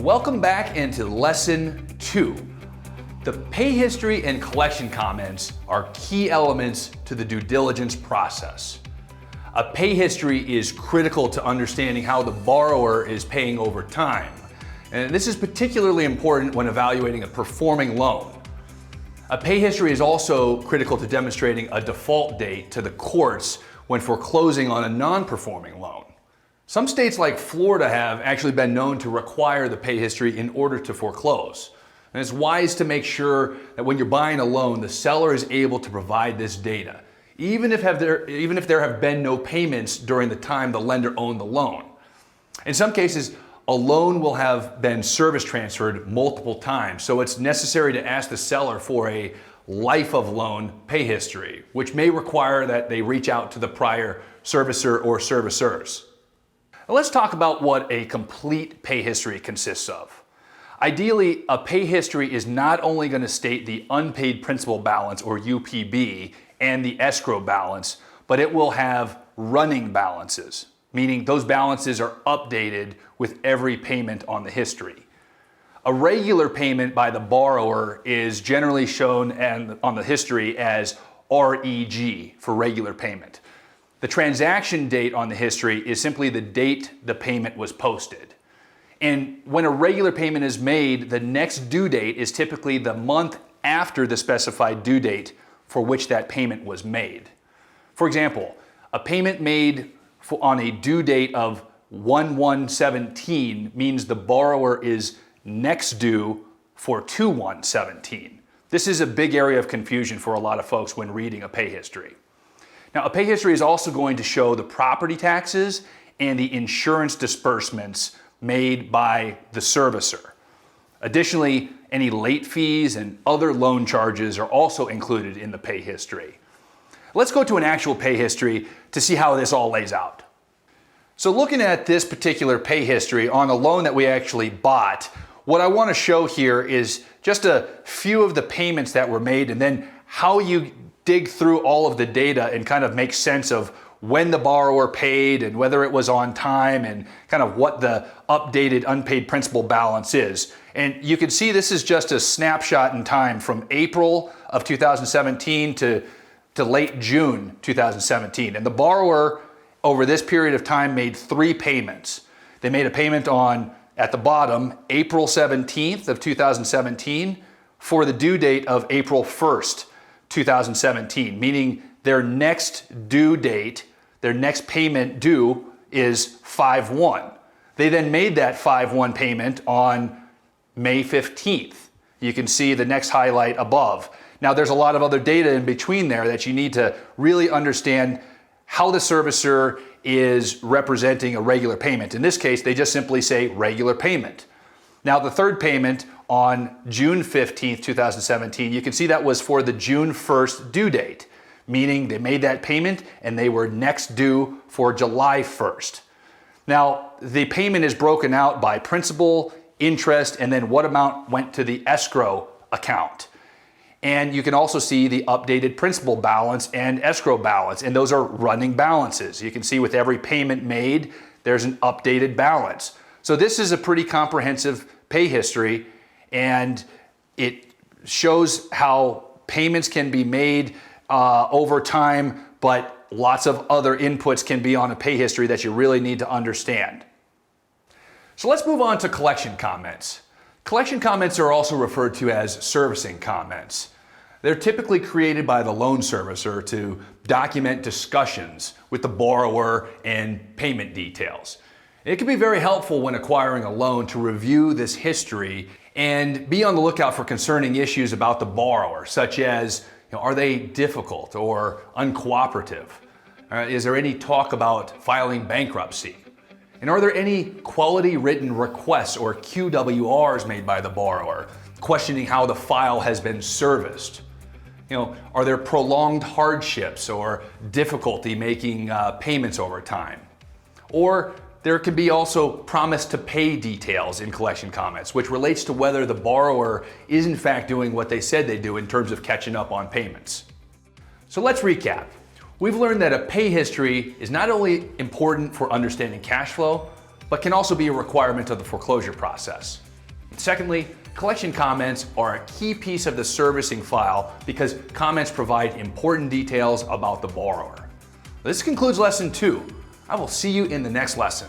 Welcome back into lesson 2. The pay history and collection comments are key elements to the due diligence process. A pay history is critical to understanding how the borrower is paying over time. And this is particularly important when evaluating a performing loan. A pay history is also critical to demonstrating a default date to the courts when foreclosing on a non-performing loan. Some states like Florida have actually been known to require the pay history in order to foreclose. And it's wise to make sure that when you're buying a loan, the seller is able to provide this data, even if there have been no payments during the time the lender owned the loan. In some cases, a loan will have been service transferred multiple times, so it's necessary to ask the seller for a life of loan pay history, which may require that they reach out to the prior servicer or servicers. Now let's talk about what a complete pay history consists of. Ideally, a pay history is not only going to state the unpaid principal balance, or UPB, and the escrow balance, but it will have running balances, meaning those balances are updated with every payment on the history. A regular payment by the borrower is generally shown on the history as REG for regular payment. The transaction date on the history is simply the date the payment was posted. And when a regular payment is made, the next due date is typically the month after the specified due date for which that payment was made. For example, a payment made on a due date of 1/1/17 means the borrower is next due for 2/1/17. This is a big area of confusion for a lot of folks when reading a pay history. Now, a pay history is also going to show the property taxes and the insurance disbursements made by the servicer. Additionally, any late fees and other loan charges are also included in the pay history. Let's go to an actual pay history to see how this all lays out. So looking at this particular pay history on a loan that we actually bought, what I want to show here is just a few of the payments that were made, and then how you dig through all of the data and kind of make sense of when the borrower paid and whether it was on time and kind of what the updated unpaid principal balance is. And you can see this is just a snapshot in time from April of 2017 to late June 2017. And the borrower over this period of time made 3 payments. They made a payment on, at the bottom, April 17th of 2017 for the due date of April 1st, 2017, meaning their next due date, their next payment due is 5/1. They then made that 5/1 payment on May 15th. You can see the next highlight above. Now there's a lot of other data in between there that you need to really understand how the servicer is representing a regular payment. In this case, they just simply say regular payment. Now the third payment on June 15th, 2017, you can see that was for the June 1st due date, meaning they made that payment and they were next due for July 1st. Now, the payment is broken out by principal, interest, and then what amount went to the escrow account. And you can also see the updated principal balance and escrow balance, and those are running balances. You can see with every payment made, there's an updated balance. So this is a pretty comprehensive pay history, and it shows how payments can be made over time, but lots of other inputs can be on a pay history that you really need to understand. So let's move on to collection comments. Collection comments are also referred to as servicing comments. They're typically created by the loan servicer to document discussions with the borrower and payment details. It can be very helpful when acquiring a loan to review this history and be on the lookout for concerning issues about the borrower, such as, are they difficult or uncooperative? Is there any talk about filing bankruptcy? And are there any quality written requests or QWRs made by the borrower, questioning how the file has been serviced? Are there prolonged hardships or difficulty making payments over time? Or There can be also promise to pay details in collection comments, which relates to whether the borrower is in fact doing what they said they do in terms of catching up on payments. So let's recap. We've learned that a pay history is not only important for understanding cash flow, but can also be a requirement of the foreclosure process. And secondly, collection comments are a key piece of the servicing file because comments provide important details about the borrower. This concludes lesson 2. I will see you in the next lesson.